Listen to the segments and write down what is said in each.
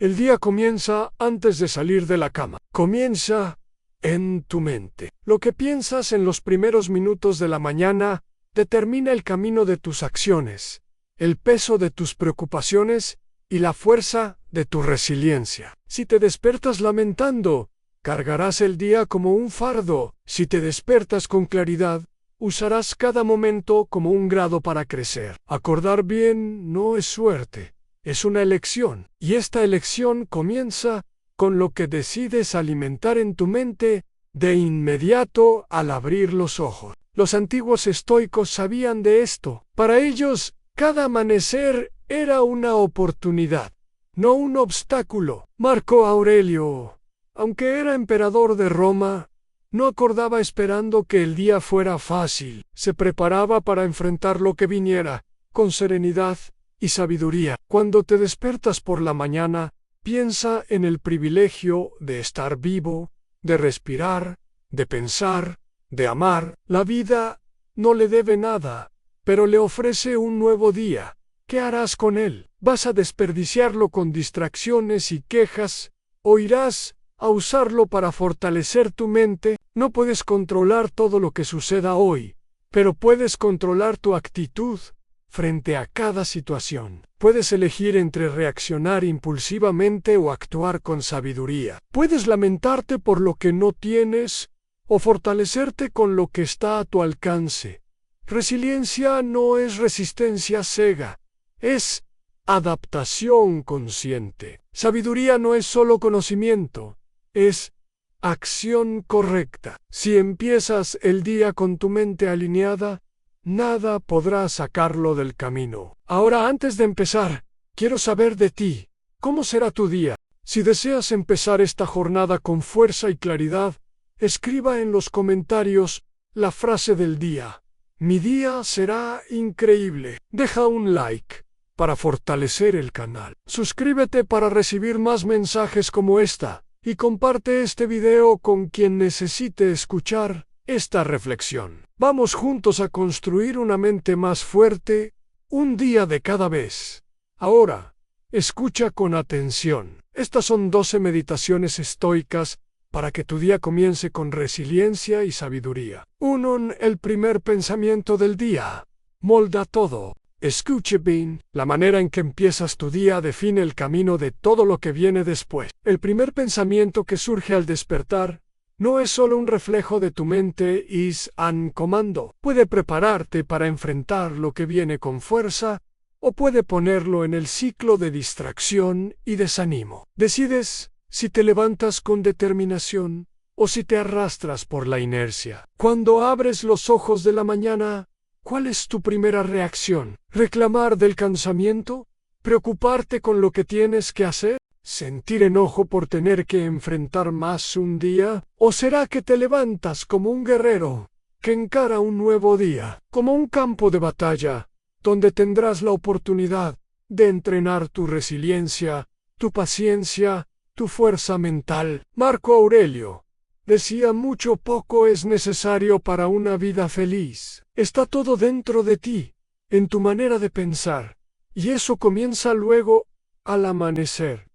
El día comienza antes de salir de la cama. Comienza en tu mente. Lo que piensas en los primeros minutos de la mañana determina el camino de tus acciones, el peso de tus preocupaciones y la fuerza de tu resiliencia. Si te despiertas lamentando, cargarás el día como un fardo. Si te despiertas con claridad, usarás cada momento como un grado para crecer. Acordar bien no es suerte, es una elección. Y esta elección comienza con lo que decides alimentar en tu mente de inmediato al abrir los ojos. Los antiguos estoicos sabían de esto. Para ellos, cada amanecer era una oportunidad, no un obstáculo. Marco Aurelio, aunque era emperador de Roma, no acordaba esperando que el día fuera fácil. Se preparaba para enfrentar lo que viniera, con serenidad y sabiduría. Cuando te despiertas por la mañana, piensa en el privilegio de estar vivo, de respirar, de pensar, de amar. La vida no le debe nada, pero le ofrece un nuevo día. ¿Qué harás con él? ¿Vas a desperdiciarlo con distracciones y quejas? ¿O irás a usarlo para fortalecer tu mente? No puedes controlar todo lo que suceda hoy, pero puedes controlar tu actitud frente a cada situación. Puedes elegir entre reaccionar impulsivamente o actuar con sabiduría. Puedes lamentarte por lo que no tienes o fortalecerte con lo que está a tu alcance. Resiliencia no es resistencia ciega, es adaptación consciente. Sabiduría no es solo conocimiento, es acción correcta. Si empiezas el día con tu mente alineada, nada podrá sacarlo del camino. Ahora, antes de empezar, quiero saber de ti. ¿Cómo será tu día? Si deseas empezar esta jornada con fuerza y claridad, escriba en los comentarios la frase del día. Mi día será increíble. Deja un like para fortalecer el canal. Suscríbete para recibir más mensajes como esta y comparte este video con quien necesite escuchar esta reflexión. Vamos juntos a construir una mente más fuerte, un día de cada vez. Ahora, escucha con atención. Estas son 12 meditaciones estoicas para que tu día comience con resiliencia y sabiduría. 1. El primer pensamiento del día. Molda todo. Escuche bien, la manera en que empiezas tu día define el camino de todo lo que viene después. El primer pensamiento que surge al despertar no es solo un reflejo de tu mente, es un comando. Puede prepararte para enfrentar lo que viene con fuerza o puede ponerlo en el ciclo de distracción y desánimo. Decides si te levantas con determinación o si te arrastras por la inercia. Cuando abres los ojos de la mañana, ¿cuál es tu primera reacción? ¿Reclamar del cansamiento? ¿Preocuparte con lo que tienes que hacer? ¿Sentir enojo por tener que enfrentar más un día? ¿O será que te levantas como un guerrero que encara un nuevo día, como un campo de batalla, donde tendrás la oportunidad de entrenar tu resiliencia, tu paciencia, tu fuerza mental? Marco Aurelio decía: mucho poco es necesario para una vida feliz. Está todo dentro de ti, en tu manera de pensar, y eso comienza luego al amanecer.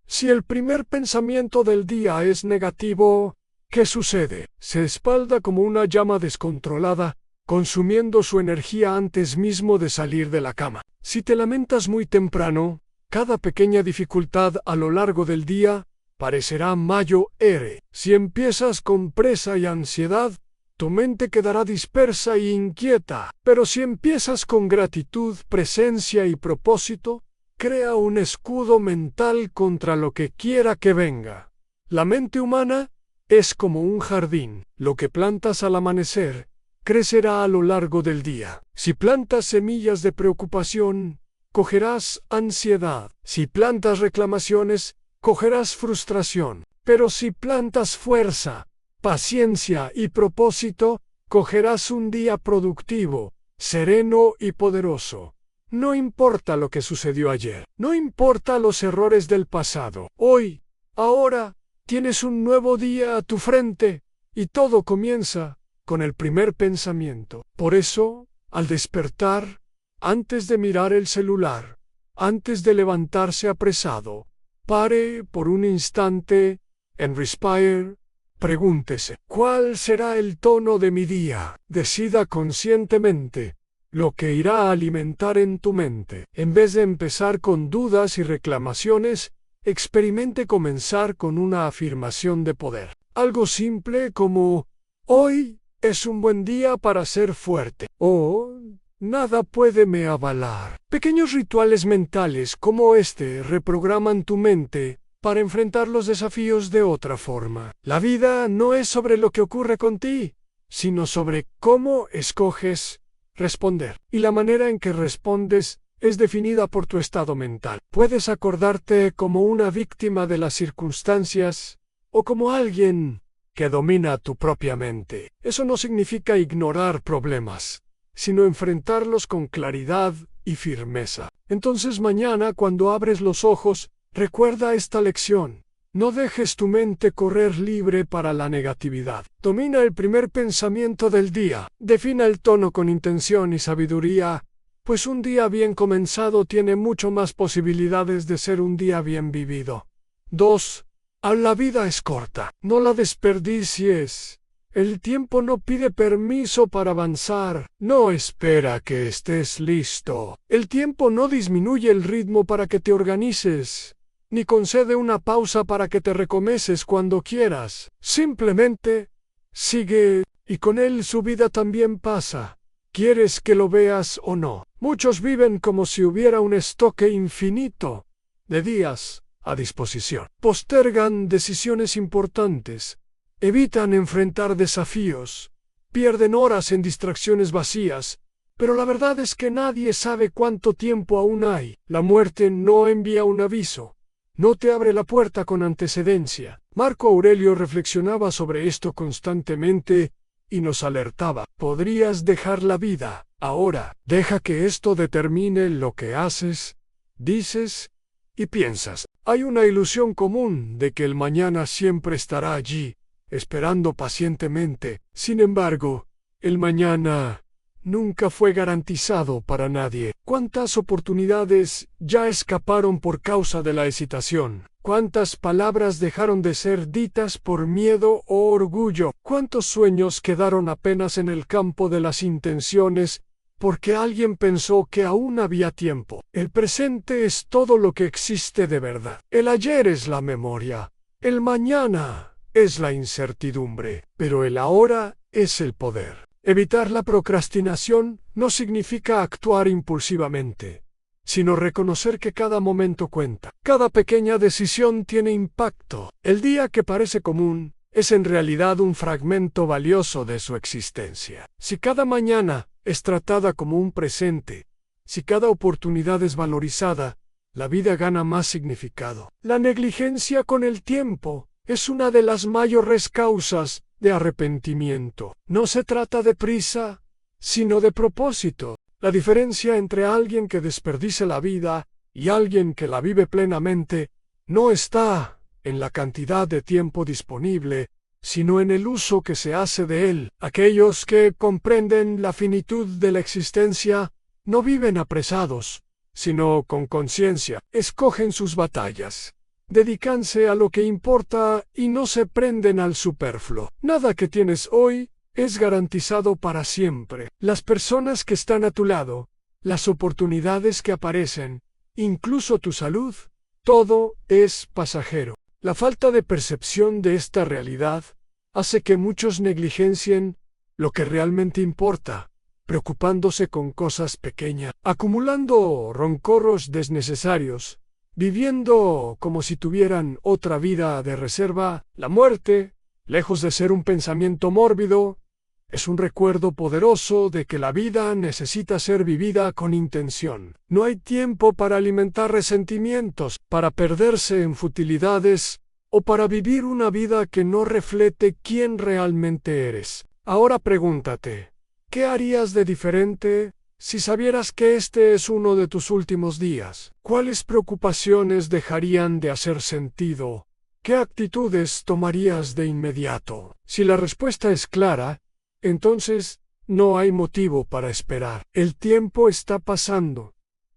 Si el primer pensamiento del día es negativo, ¿qué sucede? Se espalda como una llama descontrolada, consumiendo su energía antes mismo de salir de la cama. Si te lamentas muy temprano, cada pequeña dificultad a lo largo del día parecerá mayor. Si empiezas con presa y ansiedad, tu mente quedará dispersa e inquieta. Pero si empiezas con gratitud, presencia y propósito, crea un escudo mental contra lo que quiera que venga. La mente humana es como un jardín. Lo que plantas al amanecer crecerá a lo largo del día. Si plantas semillas de preocupación, cogerás ansiedad. Si plantas reclamaciones, cogerás frustración. Pero si plantas fuerza, paciencia y propósito, cogerás un día productivo, sereno y poderoso. No importa lo que sucedió ayer, no importa los errores del pasado. Hoy, ahora, tienes un nuevo día a tu frente y todo comienza con el primer pensamiento. Por eso, al despertar, antes de mirar el celular, antes de levantarse apresado, Pare por un instante en Respire. Pregúntese, ¿cuál será el tono de mi día? Decida conscientemente lo que irá a alimentar en tu mente. En vez de empezar con dudas y reclamaciones, experimente comenzar con una afirmación de poder. Algo simple como, hoy es un buen día para ser fuerte. O, nada puede me avalar. Pequeños rituales mentales como este reprograman tu mente para enfrentar los desafíos de otra forma. La vida no es sobre lo que ocurre con ti, sino sobre cómo escoges responder. Y la manera en que respondes es definida por tu estado mental. Puedes acordarte como una víctima de las circunstancias o como alguien que domina tu propia mente. Eso no significa ignorar problemas, sino enfrentarlos con claridad y firmeza. Entonces mañana, cuando abres los ojos, recuerda esta lección. No dejes tu mente correr libre para la negatividad. Domina el primer pensamiento del día. Defina el tono con intención y sabiduría, pues un día bien comenzado tiene mucho más posibilidades de ser un día bien vivido. 2. La vida es corta. No la desperdicies. El tiempo no pide permiso para avanzar. No espera que estés listo. El tiempo no disminuye el ritmo para que te organices, ni concede una pausa para que te recomeces cuando quieras. Simplemente sigue, y con él su vida también pasa. ¿Quieres que lo veas o no? Muchos viven como si hubiera un estoque infinito de días a disposición. Postergan decisiones importantes, evitan enfrentar desafíos, pierden horas en distracciones vacías, pero la verdad es que nadie sabe cuánto tiempo aún hay. La muerte no envía un aviso, no te abre la puerta con antecedencia. Marco Aurelio reflexionaba sobre esto constantemente y nos alertaba. Podrías dejar la vida ahora. Deja que esto determine lo que haces, dices y piensas. Hay una ilusión común de que el mañana siempre estará allí, esperando pacientemente. Sin embargo, el mañana nunca fue garantizado para nadie. ¿Cuántas oportunidades ya escaparon por causa de la hesitación? ¿Cuántas palabras dejaron de ser ditas por miedo o orgullo? ¿Cuántos sueños quedaron apenas en el campo de las intenciones porque alguien pensó que aún había tiempo? El presente es todo lo que existe de verdad. El ayer es la memoria. El mañana es la incertidumbre. Pero el ahora es el poder. Evitar la procrastinación no significa actuar impulsivamente, sino reconocer que cada momento cuenta. Cada pequeña decisión tiene impacto. El día que parece común es en realidad un fragmento valioso de su existencia. Si cada mañana es tratada como un presente, si cada oportunidad es valorizada, la vida gana más significado. La negligencia con el tiempo es una de las mayores causas de arrepentimiento. No se trata de prisa, sino de propósito. La diferencia entre alguien que desperdicia la vida y alguien que la vive plenamente no está en la cantidad de tiempo disponible, sino en el uso que se hace de él. Aquellos que comprenden la finitud de la existencia no viven apresados, sino con conciencia. Escogen sus batallas, dedícanse a lo que importa y no se prenden al superfluo. Nada que tienes hoy es garantizado para siempre. Las personas que están a tu lado, las oportunidades que aparecen, incluso tu salud, todo es pasajero. La falta de percepción de esta realidad hace que muchos negligencien lo que realmente importa, preocupándose con cosas pequeñas, acumulando roncorros desnecesarios, viviendo como si tuvieran otra vida de reserva. La muerte, lejos de ser un pensamiento mórbido, es un recuerdo poderoso de que la vida necesita ser vivida con intención. No hay tiempo para alimentar resentimientos, para perderse en futilidades o para vivir una vida que no refleje quién realmente eres. Ahora pregúntate, ¿qué harías de diferente si sabieras que este es uno de tus últimos días? ¿Cuáles preocupaciones dejarían de hacer sentido? ¿Qué actitudes tomarías de inmediato? Si la respuesta es clara, entonces no hay motivo para esperar. El tiempo está pasando.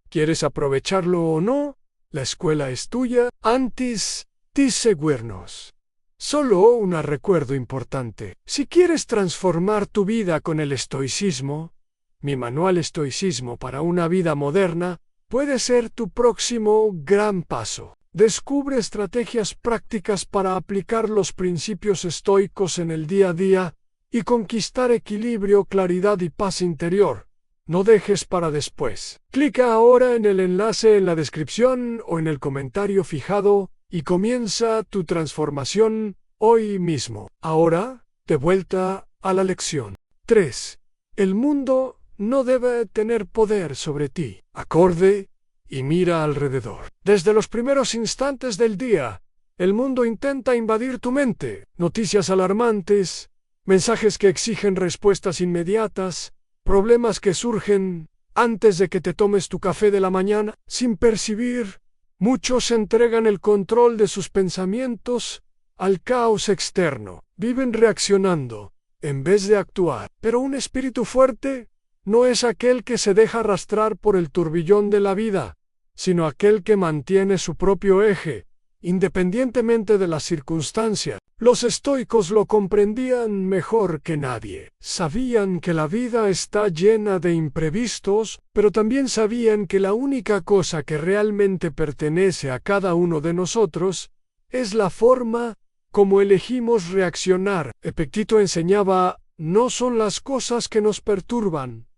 ¿Quieres aprovecharlo o no? La escuela es tuya, antes de seguirnos. Solo un recuerdo importante. Si quieres transformar tu vida con el estoicismo, mi manual Estoicismo para una vida moderna puede ser tu próximo gran paso. Descubre estrategias prácticas para aplicar los principios estoicos en el día a día y conquistar equilibrio, claridad y paz interior. No dejes para después. Clica ahora en el enlace en la descripción o en el comentario fijado y comienza tu transformación hoy mismo. Ahora, de vuelta a la lección. 3. El mundo no debe tener poder sobre ti. Acorde y mira alrededor. Desde los primeros instantes del día, el mundo intenta invadir tu mente. Noticias alarmantes, mensajes que exigen respuestas inmediatas, problemas que surgen antes de que te tomes tu café de la mañana. Sin percibir, muchos entregan el control de sus pensamientos al caos externo. Viven reaccionando en vez de actuar. Pero un espíritu fuerte no es aquel que se deja arrastrar por el turbillón de la vida, sino aquel que mantiene su propio eje, independientemente de las circunstancias. Los estoicos lo comprendían mejor que nadie. Sabían que la vida está llena de imprevistos, pero también sabían que la única cosa que realmente pertenece a cada uno de nosotros es la forma como elegimos reaccionar. Epicteto enseñaba: no son las cosas que nos perturban,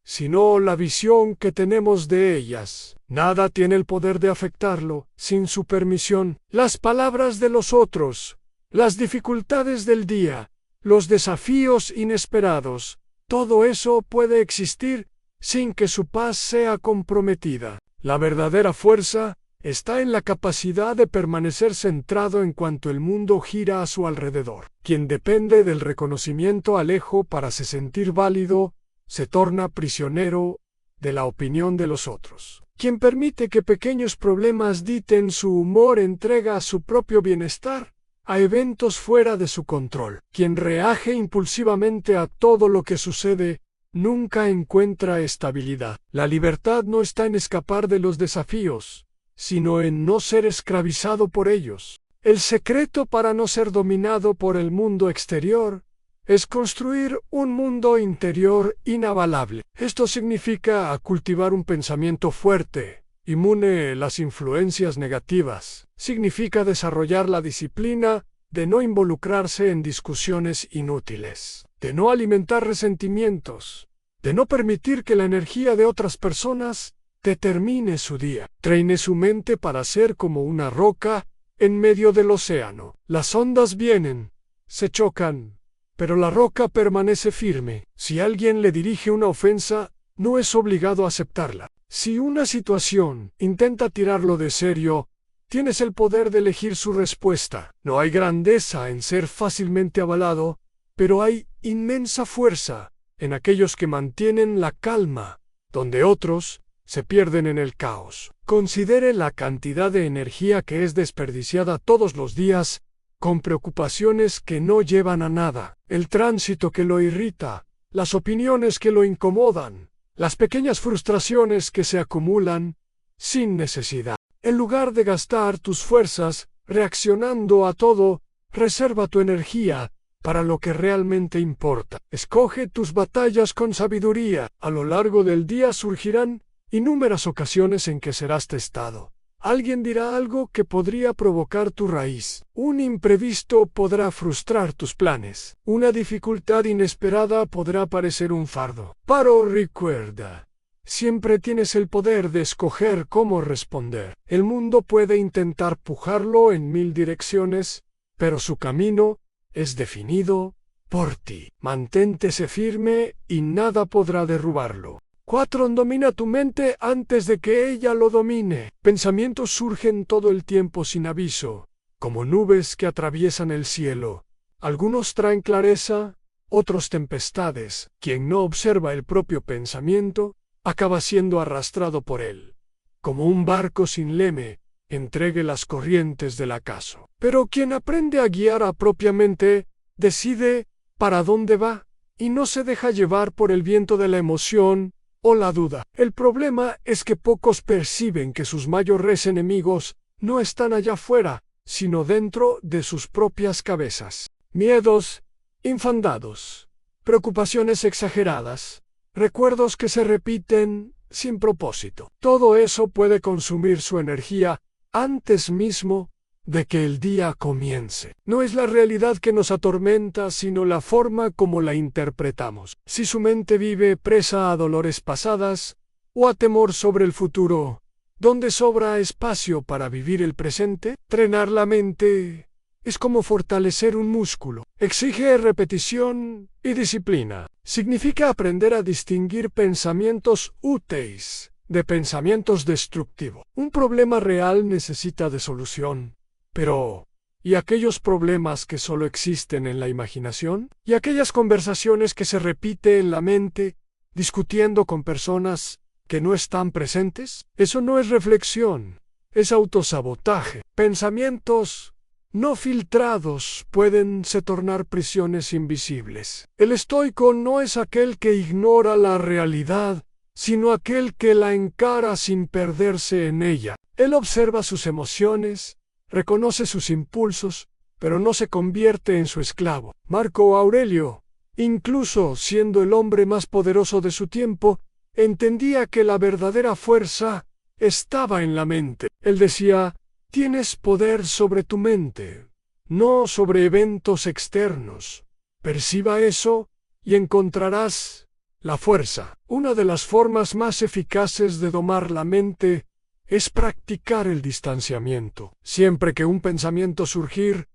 sino la visión que tenemos de ellas. Nada tiene el poder de afectarlo sin su permisión. Las palabras de los otros, las dificultades del día, los desafíos inesperados, todo eso puede existir sin que su paz sea comprometida. La verdadera fuerza está en la capacidad de permanecer centrado en cuanto el mundo gira a su alrededor. Quien depende del reconocimiento alejo para se sentir válido, se torna prisionero de la opinión de los otros. Quien permite que pequeños problemas dicten su humor entrega su propio bienestar a eventos fuera de su control. Quien reaje impulsivamente a todo lo que sucede nunca encuentra estabilidad. La libertad no está en escapar de los desafíos, sino en no ser esclavizado por ellos. El secreto para no ser dominado por el mundo exterior es construir un mundo interior inabalable. Esto significa cultivar un pensamiento fuerte, inmune a las influencias negativas. Significa desarrollar la disciplina de no involucrarse en discusiones inútiles, de no alimentar resentimientos, de no permitir que la energía de otras personas determine su día. Traine su mente para ser como una roca en medio del océano. Las ondas vienen, se chocan, pero la roca permanece firme. Si alguien le dirige una ofensa, no es obligado a aceptarla. Si una situación intenta tirarlo de serio, tienes el poder de elegir su respuesta. No hay grandeza en ser fácilmente avalado, pero hay inmensa fuerza en aquellos que mantienen la calma, donde otros se pierden en el caos. Considere la cantidad de energía que es desperdiciada todos los días con preocupaciones que no llevan a nada, el tránsito que lo irrita, las opiniones que lo incomodan, las pequeñas frustraciones que se acumulan sin necesidad. En lugar de gastar tus fuerzas reaccionando a todo, reserva tu energía para lo que realmente importa. Escoge tus batallas con sabiduría. A lo largo del día surgirán innúmeras ocasiones en que serás testado. Alguien dirá algo que podría provocar tu raíz. Un imprevisto podrá frustrar tus planes. Una dificultad inesperada podrá parecer un fardo. Pero recuerda, siempre tienes el poder de escoger cómo responder. El mundo puede intentar pujarlo en 1000 direcciones, pero su camino es definido por ti. Manténtese firme y nada podrá derrubarlo. 4. Domina tu mente antes de que ella lo domine. Pensamientos surgen todo el tiempo sin aviso, como nubes que atraviesan el cielo. Algunos traen clareza, otros tempestades. Quien no observa el propio pensamiento, acaba siendo arrastrado por él. Como un barco sin leme, entregue las corrientes del acaso. Pero quien aprende a guiar propiamente, decide para dónde va, y no se deja llevar por el viento de la emoción o la duda. El problema es que pocos perciben que sus mayores enemigos no están allá afuera, sino dentro de sus propias cabezas. Miedos infundados, preocupaciones exageradas, recuerdos que se repiten sin propósito. Todo eso puede consumir su energía antes mismo de que el día comience. No es la realidad que nos atormenta, sino la forma como la interpretamos. Si su mente vive presa a dolores pasadas o a temor sobre el futuro, ¿dónde sobra espacio para vivir el presente? Entrenar la mente es como fortalecer un músculo. Exige repetición y disciplina. Significa aprender a distinguir pensamientos útiles de pensamientos destructivos. Un problema real necesita de solución. Pero, ¿y aquellos problemas que solo existen en la imaginación? ¿Y aquellas conversaciones que se repiten en la mente, discutiendo con personas que no están presentes? Eso no es reflexión, es autosabotaje. Pensamientos no filtrados pueden se tornar prisiones invisibles. El estoico no es aquel que ignora la realidad, sino aquel que la encara sin perderse en ella. Él observa sus emociones, reconoce sus impulsos, pero no se convierte en su esclavo. Marco Aurelio, incluso siendo el hombre más poderoso de su tiempo, entendía que la verdadera fuerza estaba en la mente. Él decía: tienes poder sobre tu mente, no sobre eventos externos. Perciba eso y encontrarás la fuerza. Una de las formas más eficaces de domar la mente es practicar el distanciamiento. Siempre que un pensamiento surgir,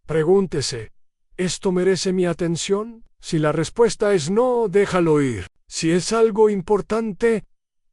pregúntese: ¿esto merece mi atención? Si la respuesta es no, déjalo ir. Si es algo importante,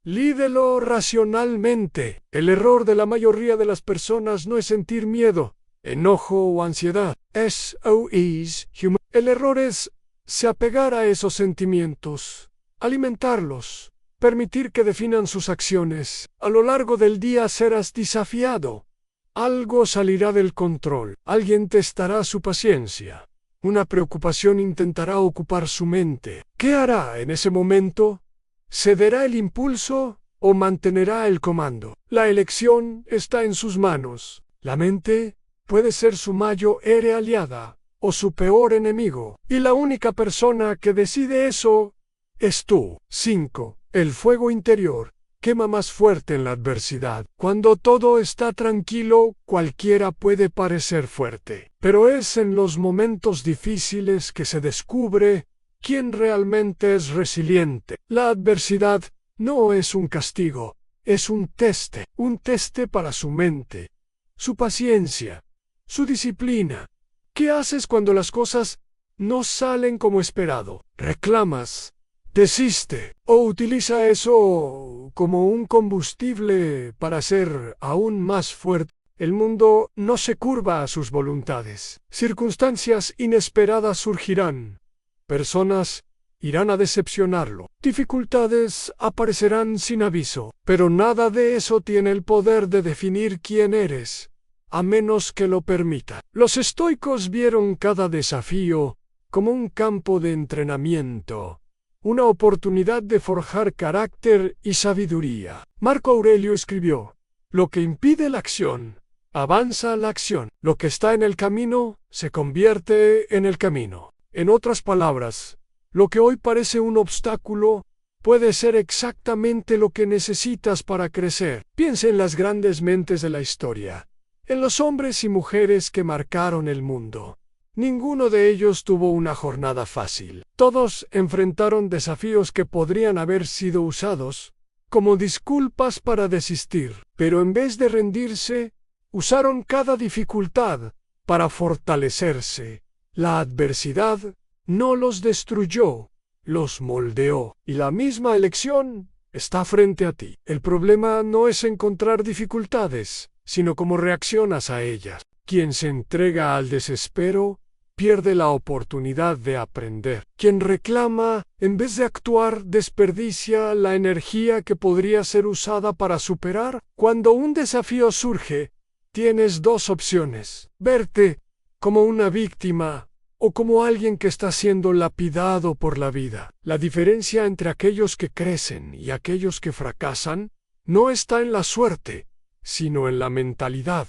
lídelo racionalmente. El error de la mayoría de las personas no es sentir miedo, enojo o ansiedad. El error es se apegar a esos sentimientos, alimentarlos, permitir que definan sus acciones. A lo largo del día serás desafiado. Algo salirá del control. Alguien testará su paciencia. Una preocupación intentará ocupar su mente. ¿Qué hará en ese momento? ¿Cederá el impulso o mantenerá el comando? La elección está en sus manos. La mente puede ser su mayor aliada o su peor enemigo. Y la única persona que decide eso es tú. 5. El fuego interior quema más fuerte en la adversidad. Cuando todo está tranquilo, cualquiera puede parecer fuerte. Pero es en los momentos difíciles que se descubre quién realmente es resiliente. La adversidad no es un castigo, es un teste para su mente, su paciencia, su disciplina. ¿Qué haces cuando las cosas no salen como esperado? ¿Reclamas? ¿Desiste? ¿O utiliza eso como un combustible para ser aún más fuerte? El mundo no se curva a sus voluntades. Circunstancias inesperadas surgirán. Personas irán a decepcionarlo. Dificultades aparecerán sin aviso. Pero nada de eso tiene el poder de definir quién eres, a menos que lo permita. Los estoicos vieron cada desafío como un campo de entrenamiento, una oportunidad de forjar carácter y sabiduría. Marco Aurelio escribió: lo que impide la acción, avanza la acción. Lo que está en el camino, se convierte en el camino. En otras palabras, lo que hoy parece un obstáculo, puede ser exactamente lo que necesitas para crecer. Piensa en las grandes mentes de la historia, en los hombres y mujeres que marcaron el mundo. Ninguno de ellos tuvo una jornada fácil. Todos enfrentaron desafíos que podrían haber sido usados como disculpas para desistir, pero en vez de rendirse, usaron cada dificultad para fortalecerse. La adversidad no los destruyó, los moldeó. Y la misma elección está frente a ti. El problema no es encontrar dificultades, sino cómo reaccionas a ellas. Quien se entrega al desespero pierde la oportunidad de aprender. Quien reclama, en vez de actuar, desperdicia la energía que podría ser usada para superar. Cuando un desafío surge, tienes dos opciones: verte como una víctima o como alguien que está siendo lapidado por la vida. La diferencia entre aquellos que crecen y aquellos que fracasan no está en la suerte, sino en la mentalidad.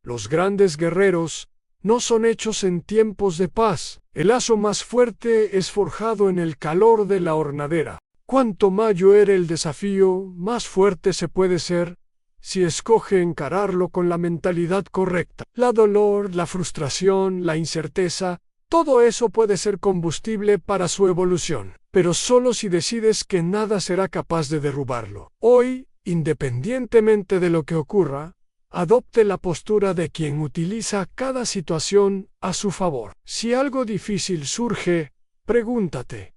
Los grandes guerreros no son hechos en tiempos de paz. El lazo más fuerte es forjado en el calor de la hornadera. Cuanto mayor el desafío, más fuerte se puede ser si escoge encararlo con la mentalidad correcta. La dolor, la frustración, la incerteza, todo eso puede ser combustible para su evolución, pero solo si decides que nada será capaz de derrubarlo. Hoy, independientemente de lo que ocurra, adopte la postura de quien utiliza cada situación a su favor. Si algo difícil surge, pregúntate,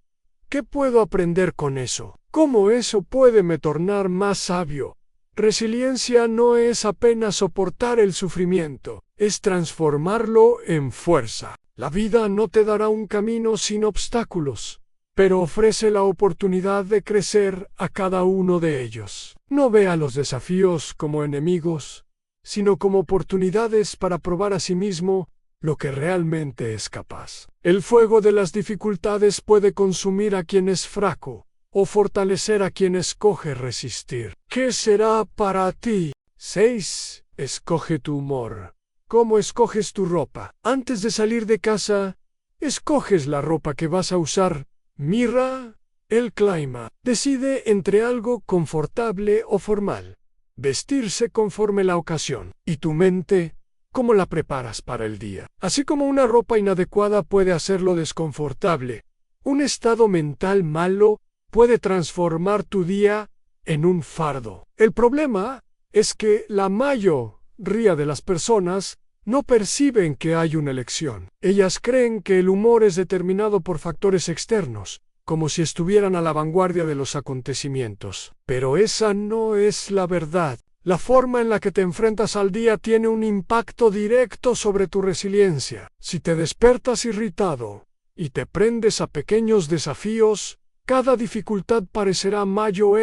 ¿qué puedo aprender con eso? ¿Cómo eso puede me tornar más sabio? Resiliencia no es apenas soportar el sufrimiento, es transformarlo en fuerza. La vida no te dará un camino sin obstáculos, pero ofrece la oportunidad de crecer a cada uno de ellos. No vea los desafíos como enemigos, sino como oportunidades para probar a sí mismo lo que realmente es capaz. El fuego de las dificultades puede consumir a quien es fraco, o fortalecer a quien escoge resistir. ¿Qué será para ti? 6. Escoge tu humor. ¿Cómo escoges tu ropa? Antes de salir de casa, escoges la ropa que vas a usar. Mira el clima. Decide entre algo confortable o formal. Vestirse conforme la ocasión. Y tu mente, ¿cómo la preparas para el día? Así como una ropa inadecuada puede hacerlo desconfortable, un estado mental malo puede transformar tu día en un fardo. El problema es que la mayoría de las personas no perciben que hay una elección. Ellas creen que el humor es determinado por factores externos, como si estuvieran a la vanguardia de los acontecimientos. Pero esa no es la verdad. La forma en la que te enfrentas al día tiene un impacto directo sobre tu resiliencia. Si te despertas irritado y te prendes a pequeños desafíos, cada dificultad parecerá mayor.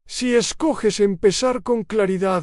Si escoges empezar con claridad,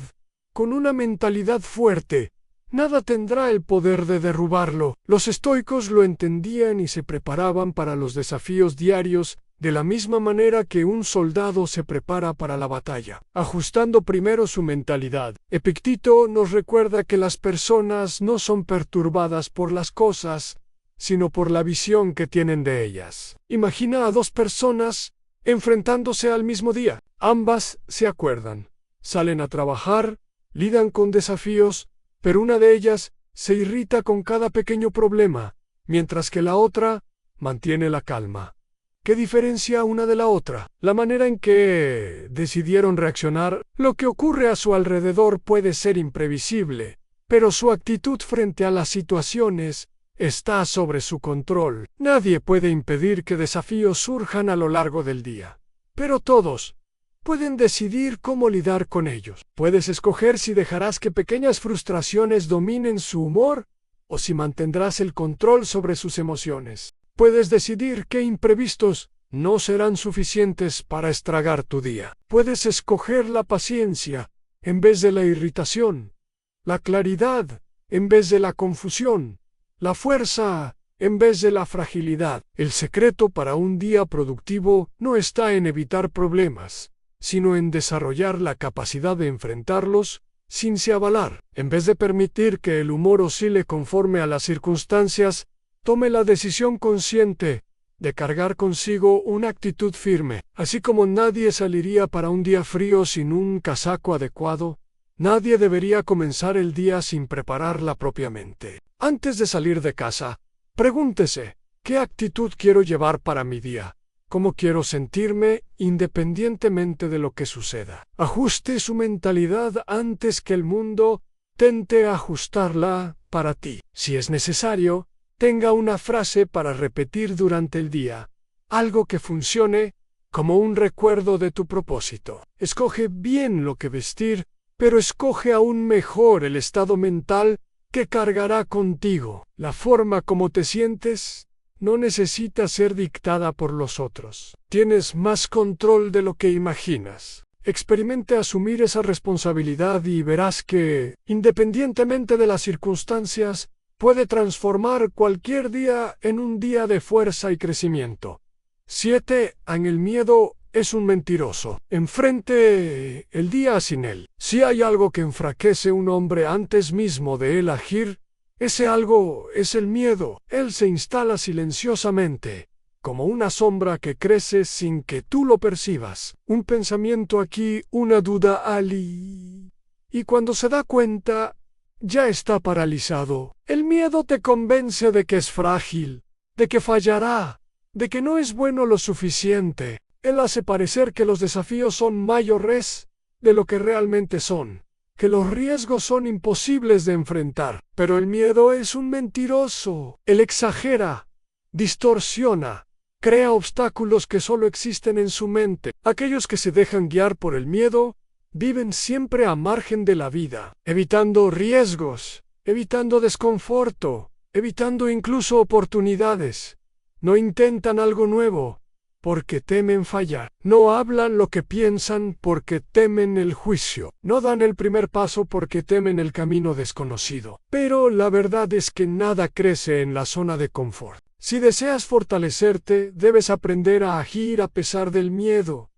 con una mentalidad fuerte, nada tendrá el poder de derrubarlo. Los estoicos lo entendían y se preparaban para los desafíos diarios de la misma manera que un soldado se prepara para la batalla, ajustando primero su mentalidad. Epicteto nos recuerda que las personas no son perturbadas por las cosas, sino por la visión que tienen de ellas. Imagina a dos personas enfrentándose al mismo día. Ambas se acuerdan, salen a trabajar, lidian con desafíos, pero una de ellas se irrita con cada pequeño problema, mientras que la otra mantiene la calma. ¿Qué diferencia una de la otra? La manera en que decidieron reaccionar. Lo que ocurre a su alrededor puede ser imprevisible, pero su actitud frente a las situaciones está sobre su control. Nadie puede impedir que desafíos surjan a lo largo del día, pero todos pueden decidir cómo lidiar con ellos. Puedes escoger si dejarás que pequeñas frustraciones dominen su humor o si mantendrás el control sobre sus emociones. Puedes decidir qué imprevistos no serán suficientes para estragar tu día. Puedes escoger la paciencia en vez de la irritación, la claridad en vez de la confusión, la fuerza en vez de la fragilidad. El secreto para un día productivo no está en evitar problemas, sino en desarrollar la capacidad de enfrentarlos sin se avalar. En vez de permitir que el humor oscile conforme a las circunstancias, tome la decisión consciente de cargar consigo una actitud firme. Así como nadie saliría para un día frío sin un casaco adecuado, nadie debería comenzar el día sin prepararla propiamente. Antes de salir de casa, pregúntese, ¿qué actitud quiero llevar para mi día? ¿Cómo quiero sentirme independientemente de lo que suceda? Ajuste su mentalidad antes que el mundo tente ajustarla para ti. Si es necesario, tenga una frase para repetir durante el día, algo que funcione como un recuerdo de tu propósito. Escoge bien lo que vestir, pero escoge aún mejor el estado mental que cargará contigo. La forma como te sientes no necesita ser dictada por los otros. Tienes más control de lo que imaginas. Experimente asumir esa responsabilidad y verás que, independientemente de las circunstancias, puede transformar cualquier día en un día de fuerza y crecimiento. 7. En el miedo es un mentiroso. Enfrente el día sin él. Si hay algo que enfraquece a un hombre antes mismo de él agir, ese algo es el miedo. Él se instala silenciosamente, como una sombra que crece sin que tú lo percibas. Un pensamiento aquí, una duda allí. Y cuando se da cuenta, ya está paralizado. El miedo te convence de que es frágil, de que fallará, de que no es bueno lo suficiente. Él hace parecer que los desafíos son mayores de lo que realmente son, que los riesgos son imposibles de enfrentar. Pero el miedo es un mentiroso. Él exagera, distorsiona, crea obstáculos que solo existen en su mente. Aquellos que se dejan guiar por el miedo viven siempre a margen de la vida, evitando riesgos, evitando desconforto, evitando incluso oportunidades. No intentan algo nuevo porque temen fallar. No hablan lo que piensan porque temen el juicio. No dan el primer paso porque temen el camino desconocido. Pero la verdad es que nada crece en la zona de confort. Si deseas fortalecerte, debes aprender a agir a pesar del miedo.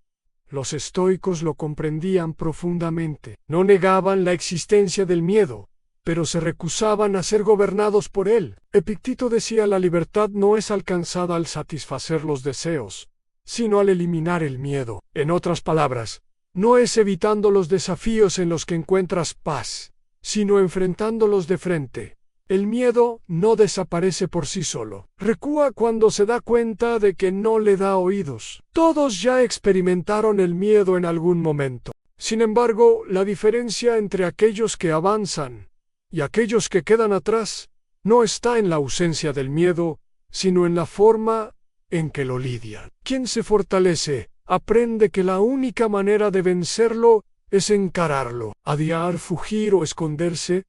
Los estoicos lo comprendían profundamente. No negaban la existencia del miedo, pero se recusaban a ser gobernados por él. Epicteto decía: la libertad no es alcanzada al satisfacer los deseos, sino al eliminar el miedo. En otras palabras, no es evitando los desafíos en los que encuentras paz, sino enfrentándolos de frente. El miedo no desaparece por sí solo. Recúa cuando se da cuenta de que no le da oídos. Todos ya experimentaron el miedo en algún momento. Sin embargo, la diferencia entre aquellos que avanzan y aquellos que quedan atrás no está en la ausencia del miedo, sino en la forma en que lo lidian. Quien se fortalece aprende que la única manera de vencerlo es encararlo. Adiar, fugir o esconderse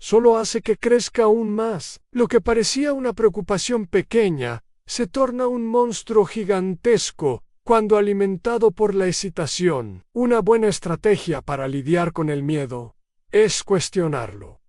solo hace que crezca aún más. Lo que parecía una preocupación pequeña se torna un monstruo gigantesco cuando alimentado por la excitación. Una buena estrategia para lidiar con el miedo es cuestionarlo.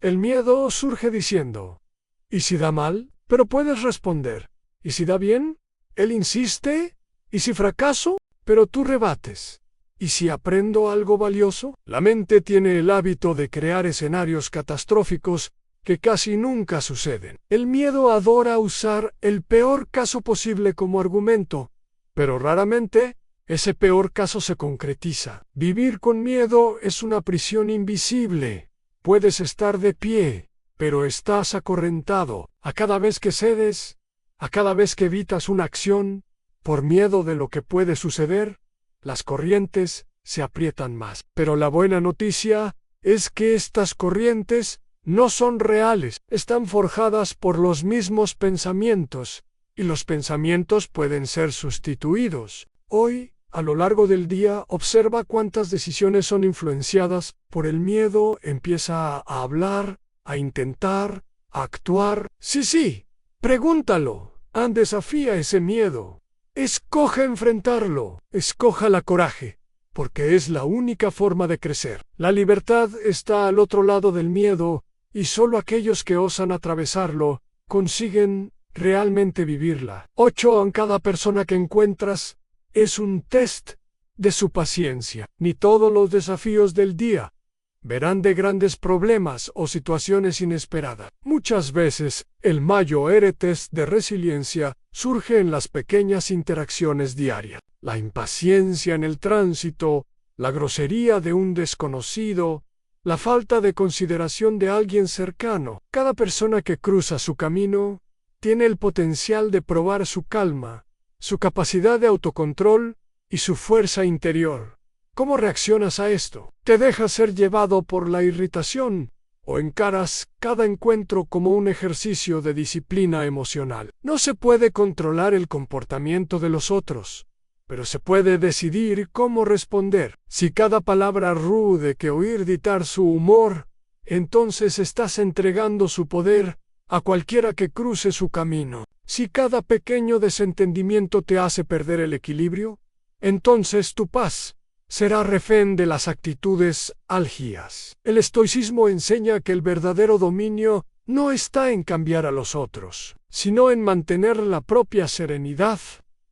El miedo surge diciendo: ¿y si da mal? Pero puedes responder: ¿y si da bien? Él insiste: ¿y si fracaso? Pero tú rebates: ¿y si aprendo algo valioso? La mente tiene el hábito de crear escenarios catastróficos que casi nunca suceden. El miedo adora usar el peor caso posible como argumento, pero raramente ese peor caso se concretiza. Vivir con miedo es una prisión invisible. Puedes estar de pie, pero estás acorrentado. A cada vez que cedes, a cada vez que evitas una acción, por miedo de lo que puede suceder, las corrientes se aprietan más. Pero la buena noticia es que estas corrientes no son reales, están forjadas por los mismos pensamientos, y los pensamientos pueden ser sustituidos. Hoy, a lo largo del día, observa cuántas decisiones son influenciadas por el miedo. Empieza a hablar, a intentar, a actuar. Sí, pregúntalo. Desafía ese miedo. Escoja enfrentarlo. Escoja la coraje, porque es la única forma de crecer. La libertad está al otro lado del miedo, y solo aquellos que osan atravesarlo consiguen realmente vivirla. 8. En cada persona que encuentras es un test de su paciencia. Ni todos los desafíos del día verán de grandes problemas o situaciones inesperadas. Muchas veces, el mayor test de resiliencia surge en las pequeñas interacciones diarias. La impaciencia en el tránsito, la grosería de un desconocido, la falta de consideración de alguien cercano. Cada persona que cruza su camino tiene el potencial de probar su calma, su capacidad de autocontrol y su fuerza interior. ¿Cómo reaccionas a esto? ¿Te dejas ser llevado por la irritación o encaras cada encuentro como un ejercicio de disciplina emocional? No se puede controlar el comportamiento de los otros, pero se puede decidir cómo responder. Si cada palabra rude que oír dictar su humor, entonces estás entregando su poder a cualquiera que cruce su camino. Si cada pequeño desentendimiento te hace perder el equilibrio, entonces tu paz será refén de las actitudes algias. El estoicismo enseña que el verdadero dominio no está en cambiar a los otros, sino en mantener la propia serenidad,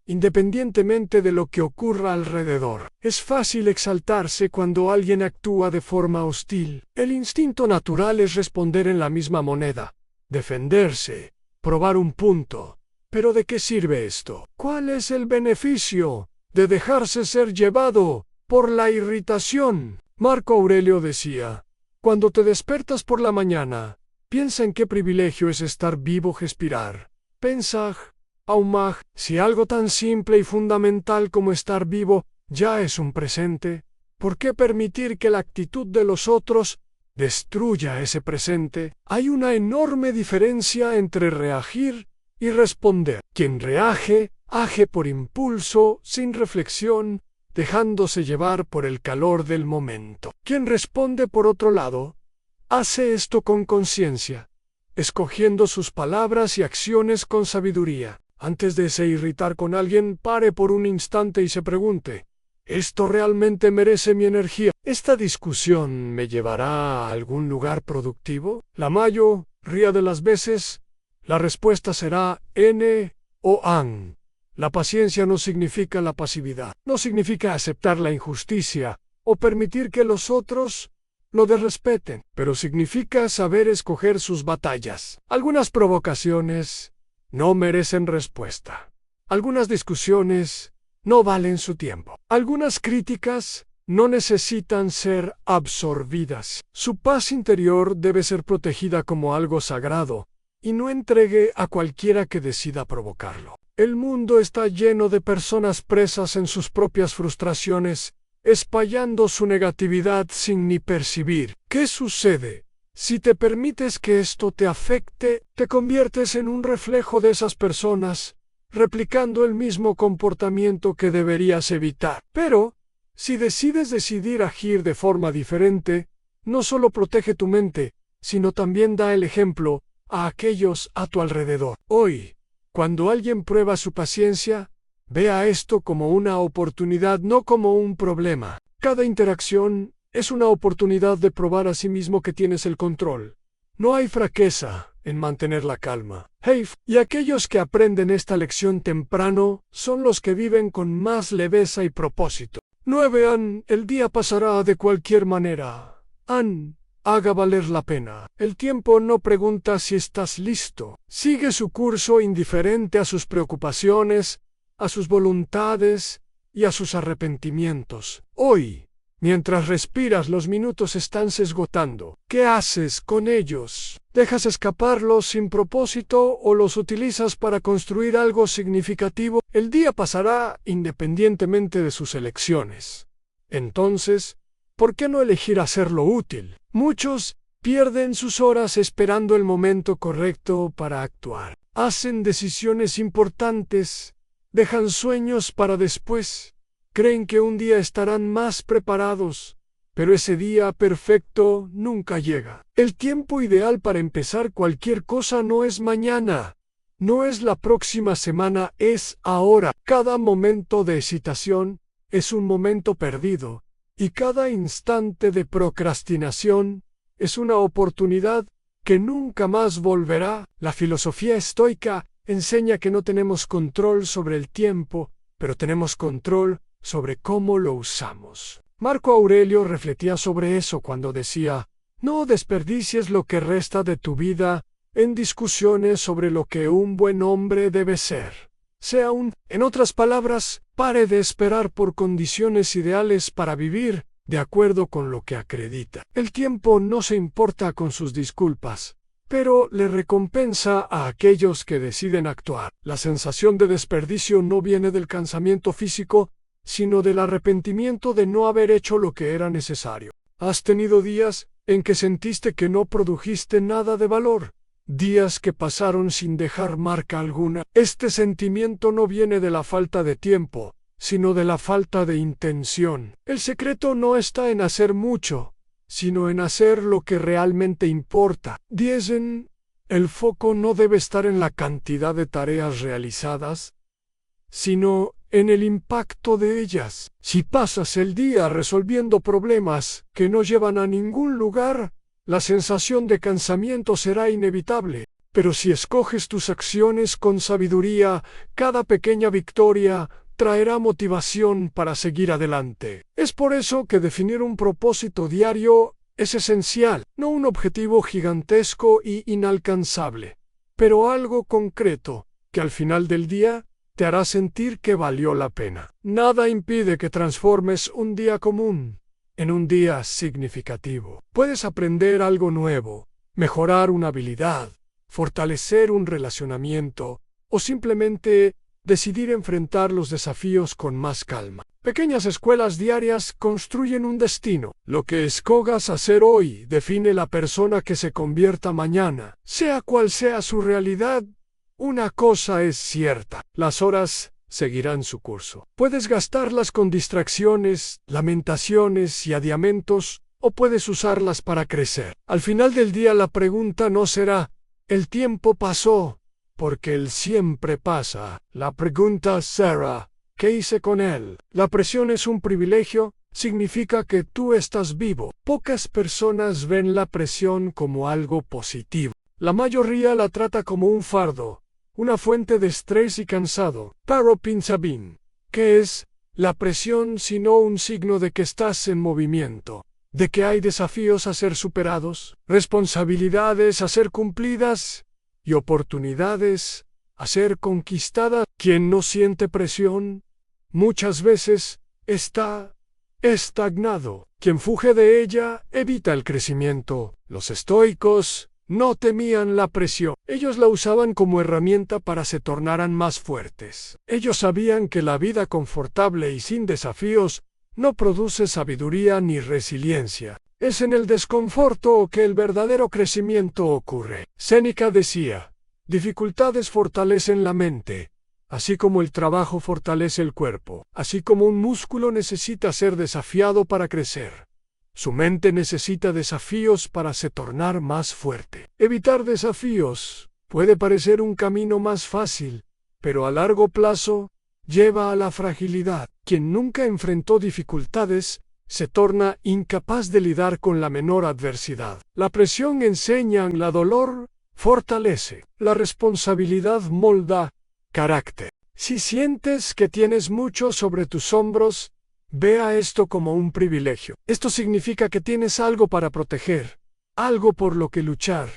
independientemente de lo que ocurra alrededor. Es fácil exaltarse cuando alguien actúa de forma hostil. El instinto natural es responder en la misma moneda, defenderse, probar un punto. ¿Pero de qué sirve esto? ¿Cuál es el beneficio de dejarse ser llevado por la irritación? Marco Aurelio decía, cuando te despertas por la mañana, piensa en qué privilegio es estar vivo, respirar. Pensaj, aumaj, si algo tan simple y fundamental como estar vivo ya es un presente, ¿por qué permitir que la actitud de los otros destruya ese presente? Hay una enorme diferencia entre reagir y responder. Quien reage, age por impulso, sin reflexión, dejándose llevar por el calor del momento. Quien responde, por otro lado, hace esto con conciencia, escogiendo sus palabras y acciones con sabiduría. Antes de se irritar con alguien, pare por un instante y se pregunte, ¿esto realmente merece mi energía? ¿Esta discusión me llevará a algún lugar productivo? La mayoría de las veces, la respuesta será N o AN. La paciencia no significa la pasividad, no significa aceptar la injusticia o permitir que los otros lo desrespeten, pero significa saber escoger sus batallas. Algunas provocaciones no merecen respuesta. Algunas discusiones no valen su tiempo. Algunas críticas no necesitan ser absorbidas. Su paz interior debe ser protegida como algo sagrado y no entregue a cualquiera que decida provocarlo. El mundo está lleno de personas presas en sus propias frustraciones, espallando su negatividad sin ni percibir. ¿Qué sucede? Si te permites que esto te afecte, te conviertes en un reflejo de esas personas, replicando el mismo comportamiento que deberías evitar. Pero, si decidir agir de forma diferente, no solo protege tu mente, sino también da el ejemplo a aquellos a tu alrededor. Hoy, cuando alguien prueba su paciencia, vea esto como una oportunidad, no como un problema. Cada interacción es una oportunidad de probar a sí mismo que tienes el control. No hay fraqueza en mantener la calma. Y aquellos que aprenden esta lección temprano son los que viven con más leveza y propósito. 9. El día pasará de cualquier manera. Haga valer la pena. El tiempo no pregunta si estás listo. Sigue su curso indiferente a sus preocupaciones, a sus voluntades y a sus arrepentimientos. Hoy, mientras respiras, los minutos están se esgotando. ¿Qué haces con ellos? ¿Dejas escaparlos sin propósito o los utilizas para construir algo significativo? El día pasará independientemente de sus elecciones. Entonces, ¿por qué no elegir hacerlo útil? Muchos pierden sus horas esperando el momento correcto para actuar. Hacen decisiones importantes, dejan sueños para después, creen que un día estarán más preparados, pero ese día perfecto nunca llega. El tiempo ideal para empezar cualquier cosa no es mañana, no es la próxima semana, es ahora. Cada momento de excitación es un momento perdido, y cada instante de procrastinación es una oportunidad que nunca más volverá. La filosofía estoica enseña que no tenemos control sobre el tiempo, pero tenemos control sobre cómo lo usamos. Marco Aurelio refletía sobre eso cuando decía, no desperdicies lo que resta de tu vida en discusiones sobre lo que un buen hombre debe ser. En otras palabras, pare de esperar por condiciones ideales para vivir de acuerdo con lo que acredita. El tiempo no se importa con sus disculpas, pero le recompensa a aquellos que deciden actuar. La sensación de desperdicio no viene del cansamiento físico, sino del arrepentimiento de no haber hecho lo que era necesario. ¿Has tenido días en que sentiste que no produjiste nada de valor? Días que pasaron sin dejar marca alguna. Este sentimiento no viene de la falta de tiempo, sino de la falta de intención. El secreto no está en hacer mucho, sino en hacer lo que realmente importa. 10. El foco no debe estar en la cantidad de tareas realizadas, sino en el impacto de ellas. Si pasas el día resolviendo problemas que no llevan a ningún lugar, La sensación de cansamiento será inevitable, pero si escoges tus acciones con sabiduría, cada pequeña victoria traerá motivación para seguir adelante. Es por eso que definir un propósito diario es esencial, no un objetivo gigantesco y inalcanzable, pero algo concreto, que al final del día te hará sentir que valió la pena. Nada impide que transformes un día común en un día significativo. Puedes aprender algo nuevo, mejorar una habilidad, fortalecer un relacionamiento o simplemente decidir enfrentar los desafíos con más calma. Pequeñas escuelas diarias construyen un destino. Lo que escogas hacer hoy define la persona que se convierta mañana. Sea cual sea su realidad, una cosa es cierta: las horas seguirán su curso. Puedes gastarlas con distracciones, lamentaciones y adiamentos, o puedes usarlas para crecer. Al final del día la pregunta no será «¿El tiempo pasó?», porque él siempre pasa. La pregunta será «¿Qué hice con él?». La presión es un privilegio, significa que tú estás vivo. Pocas personas ven la presión como algo positivo. La mayoría la trata como un fardo, una fuente de estrés y cansado. Pero piensa bien, ¿qué es la presión sino un signo de que estás en movimiento? De que hay desafíos a ser superados, responsabilidades a ser cumplidas y oportunidades a ser conquistadas. Quien no siente presión, muchas veces está estagnado. Quien fuge de ella evita el crecimiento. Los estoicos no temían la presión. Ellos la usaban como herramienta para se tornaran más fuertes. Ellos sabían que la vida confortable y sin desafíos no produce sabiduría ni resiliencia. Es en el desconforto que el verdadero crecimiento ocurre. Séneca decía: dificultades fortalecen la mente, así como el trabajo fortalece el cuerpo. Así como un músculo necesita ser desafiado para crecer, su mente necesita desafíos para se tornar más fuerte. Evitar desafíos puede parecer un camino más fácil, pero a largo plazo lleva a la fragilidad. Quien nunca enfrentó dificultades se torna incapaz de lidiar con la menor adversidad. La presión enseña, la dolor fortalece, la responsabilidad molda carácter. Si sientes que tienes mucho sobre tus hombros, vea esto como un privilegio. Esto significa que tienes algo para proteger, algo por lo que luchar,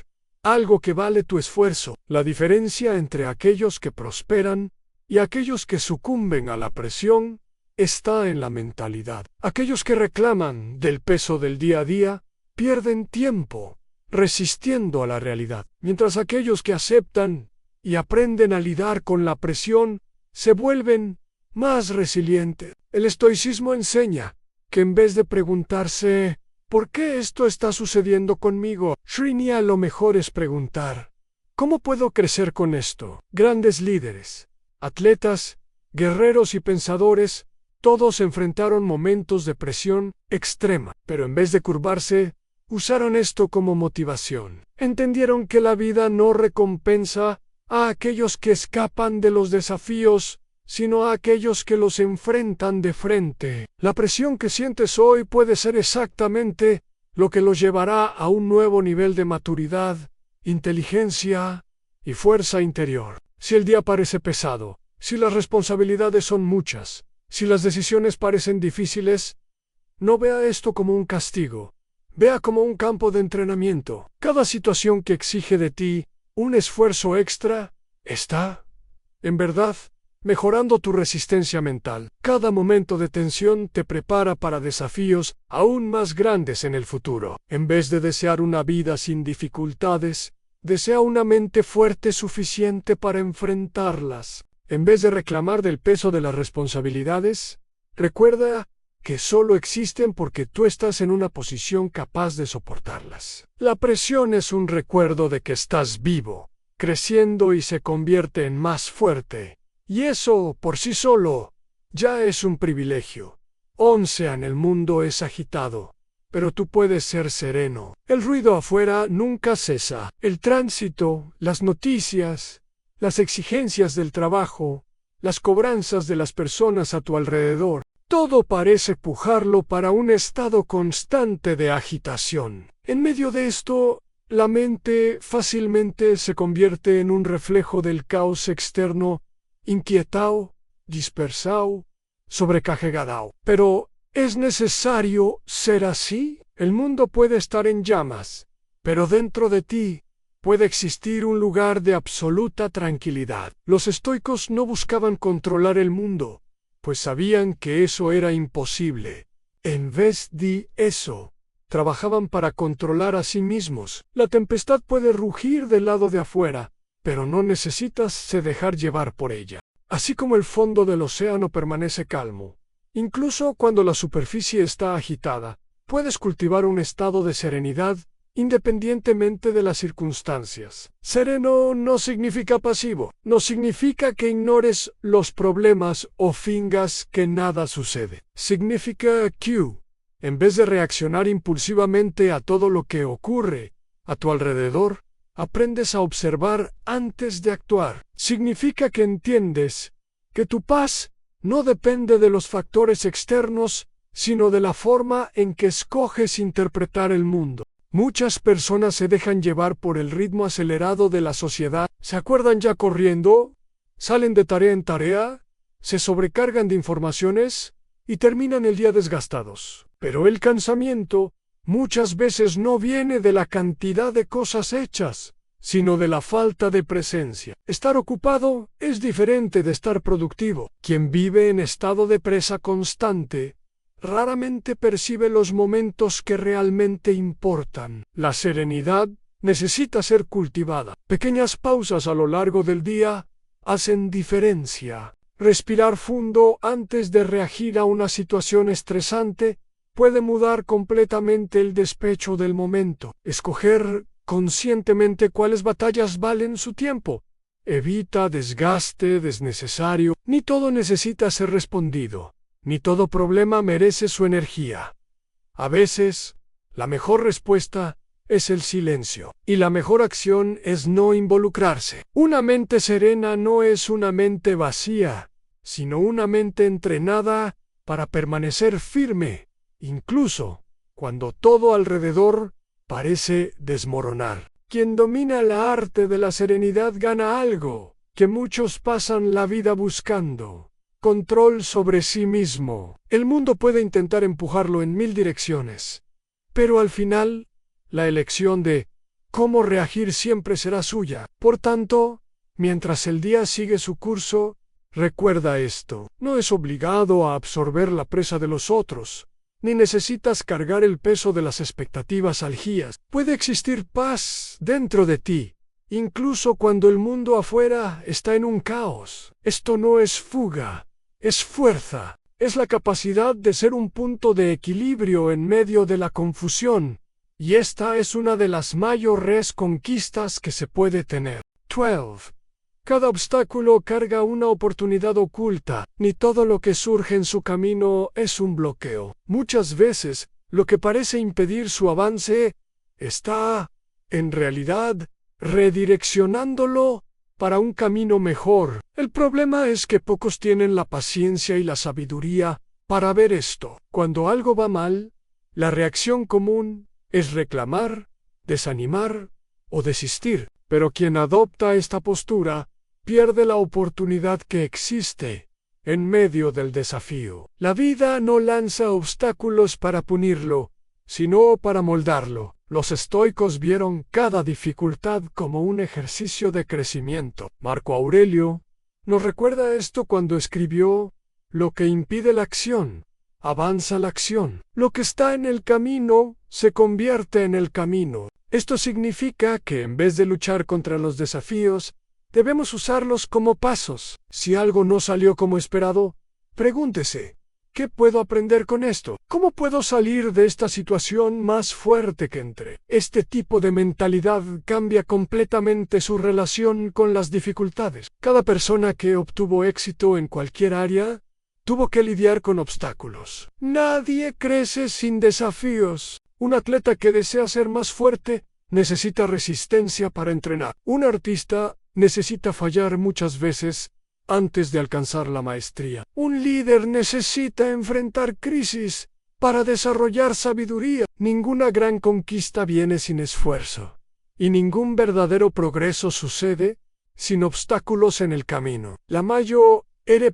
algo que vale tu esfuerzo. La diferencia entre aquellos que prosperan y aquellos que sucumben a la presión está en la mentalidad. Aquellos que reclaman del peso del día a día pierden tiempo resistiendo a la realidad, mientras aquellos que aceptan y aprenden a lidiar con la presión se vuelven más resilientes. El estoicismo enseña que en vez de preguntarse ¿por qué esto está sucediendo conmigo?, Shriniya, lo mejor es preguntar ¿cómo puedo crecer con esto? Grandes líderes, atletas, guerreros y pensadores, todos enfrentaron momentos de presión extrema, pero en vez de curvarse, usaron esto como motivación. Entendieron que la vida no recompensa a aquellos que escapan de los desafíos, sino a aquellos que los enfrentan de frente. La presión que sientes hoy puede ser exactamente lo que los llevará a un nuevo nivel de maturidad, inteligencia y fuerza interior. Si el día parece pesado, si las responsabilidades son muchas, si las decisiones parecen difíciles, no vea esto como un castigo, vea como un campo de entrenamiento. Cada situación que exige de ti un esfuerzo extra está, en verdad, mejorando tu resistencia mental. Cada momento de tensión te prepara para desafíos aún más grandes en el futuro. En vez de desear una vida sin dificultades, desea una mente fuerte suficiente para enfrentarlas. En vez de reclamar del peso de las responsabilidades, recuerda que solo existen porque tú estás en una posición capaz de soportarlas. La presión es un recuerdo de que estás vivo, creciendo y se convierte en más fuerte. Y eso, por sí solo, ya es un privilegio. En el mundo es agitado, pero tú puedes ser sereno. El ruido afuera nunca cesa. El tránsito, las noticias, las exigencias del trabajo, las cobranzas de las personas a tu alrededor, todo parece pujarlo para un estado constante de agitación. En medio de esto, la mente fácilmente se convierte en un reflejo del caos externo, inquietado, dispersado, sobrecargado. Pero, ¿es necesario ser así? El mundo puede estar en llamas, pero dentro de ti puede existir un lugar de absoluta tranquilidad. Los estoicos no buscaban controlar el mundo, pues sabían que eso era imposible. En vez de eso, trabajaban para controlar a sí mismos. La tempestad puede rugir del lado de afuera, pero no necesitas dejar llevar por ella. Así como el fondo del océano permanece calmo, incluso cuando la superficie está agitada, puedes cultivar un estado de serenidad independientemente de las circunstancias. Sereno no significa pasivo, no significa que ignores los problemas o fingas que nada sucede. Significa que, en vez de reaccionar impulsivamente a todo lo que ocurre a tu alrededor, aprendes a observar antes de actuar. Significa que entiendes que tu paz no depende de los factores externos, sino de la forma en que escoges interpretar el mundo. Muchas personas se dejan llevar por el ritmo acelerado de la sociedad, se acuerdan ya corriendo, salen de tarea en tarea, se sobrecargan de informaciones y terminan el día desgastados. Pero el cansamiento muchas veces no viene de la cantidad de cosas hechas, sino de la falta de presencia. Estar ocupado es diferente de estar productivo. Quien vive en estado de presa constante raramente percibe los momentos que realmente importan. La serenidad necesita ser cultivada. Pequeñas pausas a lo largo del día hacen diferencia. Respirar fundo antes de reagir a una situación estresante puede mudar completamente el despecho del momento. Escoger conscientemente cuáles batallas valen su tiempo evita desgaste desnecesario. Ni todo necesita ser respondido, ni todo problema merece su energía. A veces, la mejor respuesta es el silencio, y la mejor acción es no involucrarse. Una mente serena no es una mente vacía, sino una mente entrenada para permanecer firme, incluso cuando todo alrededor parece desmoronar. Quien domina el arte de la serenidad gana algo que muchos pasan la vida buscando: control sobre sí mismo. El mundo puede intentar empujarlo en 1000 direcciones, pero al final, la elección de cómo reagir siempre será suya. Por tanto, mientras el día sigue su curso, recuerda esto: no es obligado a absorber la presa de los otros, ni necesitas cargar el peso de las expectativas aljías. Puede existir paz dentro de ti, incluso cuando el mundo afuera está en un caos. Esto no es fuga, es fuerza. Es la capacidad de ser un punto de equilibrio en medio de la confusión, y esta es una de las mayores conquistas que se puede tener. 12. Cada obstáculo carga una oportunidad oculta. Ni todo lo que surge en su camino es un bloqueo. Muchas veces, lo que parece impedir su avance está, en realidad, redireccionándolo para un camino mejor. El problema es que pocos tienen la paciencia y la sabiduría para ver esto. Cuando algo va mal, la reacción común es reclamar, desanimar o desistir. Pero quien adopta esta postura pierde la oportunidad que existe en medio del desafío. La vida no lanza obstáculos para punirlo, sino para moldarlo. Los estoicos vieron cada dificultad como un ejercicio de crecimiento. Marco Aurelio nos recuerda esto cuando escribió: lo que impide la acción, avanza la acción. Lo que está en el camino se convierte en el camino. Esto significa que en vez de luchar contra los desafíos, debemos usarlos como pasos. Si algo no salió como esperado, pregúntese: ¿qué puedo aprender con esto? ¿Cómo puedo salir de esta situación más fuerte que entré? Este tipo de mentalidad cambia completamente su relación con las dificultades. Cada persona que obtuvo éxito en cualquier área tuvo que lidiar con obstáculos. Nadie crece sin desafíos. Un atleta que desea ser más fuerte necesita resistencia para entrenar. Un artista necesita fallar muchas veces antes de alcanzar la maestría. Un líder necesita enfrentar crisis para desarrollar sabiduría. Ninguna gran conquista viene sin esfuerzo, y ningún verdadero progreso sucede sin obstáculos en el camino. La mayor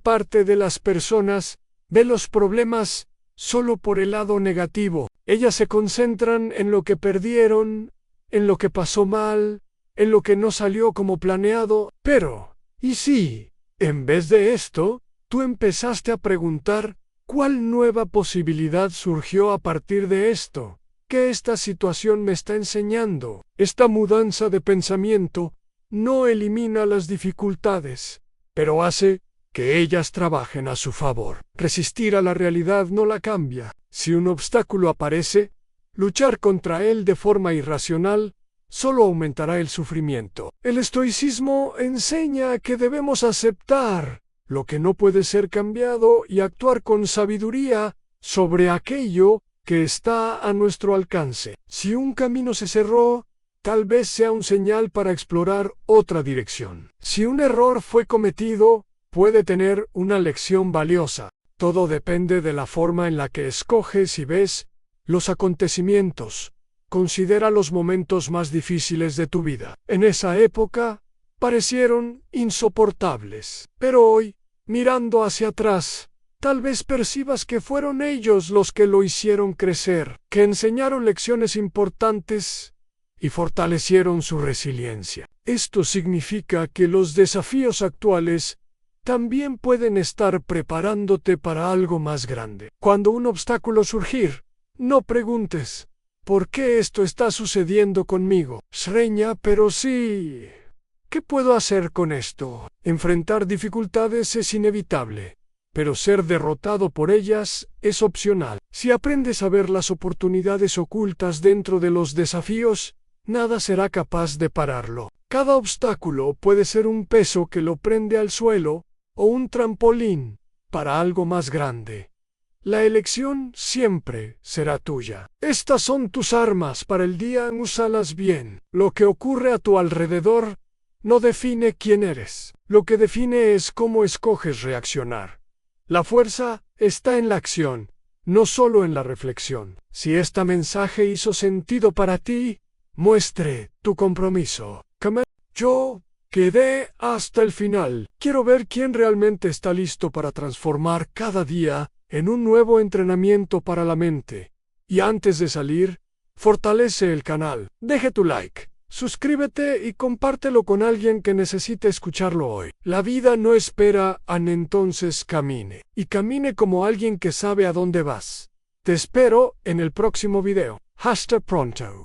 parte de las personas ve los problemas solo por el lado negativo. Ellas se concentran en lo que perdieron, en lo que pasó mal, en lo que no salió como planeado. Pero, ¿y si, en vez de esto, tú empezaste a preguntar cuál nueva posibilidad surgió a partir de esto? ¿Qué esta situación me está enseñando? Esta mudanza de pensamiento no elimina las dificultades, pero hace que ellas trabajen a su favor. Resistir a la realidad no la cambia. Si un obstáculo aparece, luchar contra él de forma irracional solo aumentará el sufrimiento. El estoicismo enseña que debemos aceptar lo que no puede ser cambiado y actuar con sabiduría sobre aquello que está a nuestro alcance. Si un camino se cerró, tal vez sea un señal para explorar otra dirección. Si un error fue cometido, puede tener una lección valiosa. Todo depende de la forma en la que escoges y ves los acontecimientos. Considera los momentos más difíciles de tu vida. En esa época, parecieron insoportables. Pero hoy, mirando hacia atrás, tal vez percibas que fueron ellos los que lo hicieron crecer, que enseñaron lecciones importantes y fortalecieron su resiliencia. Esto significa que los desafíos actuales también pueden estar preparándote para algo más grande. Cuando un obstáculo surgir, no preguntes, ¿por qué esto está sucediendo conmigo? Sreña, pero sí. ¿Qué puedo hacer con esto? Enfrentar dificultades es inevitable, pero ser derrotado por ellas es opcional. Si aprendes a ver las oportunidades ocultas dentro de los desafíos, nada será capaz de pararlo. Cada obstáculo puede ser un peso que lo prende al suelo o un trampolín para algo más grande. La elección siempre será tuya. Estas son tus armas para el día, úsalas bien. Lo que ocurre a tu alrededor no define quién eres. Lo que define es cómo escoges reaccionar. La fuerza está en la acción, no solo en la reflexión. Si este mensaje hizo sentido para ti, muestre tu compromiso. Yo quedé hasta el final. Quiero ver quién realmente está listo para transformar cada día en un nuevo entrenamiento para la mente. Y antes de salir, fortalece el canal. Deje tu like, suscríbete y compártelo con alguien que necesite escucharlo hoy. La vida no espera, entonces camine. Y camine como alguien que sabe a dónde vas. Te espero en el próximo video. Hasta pronto.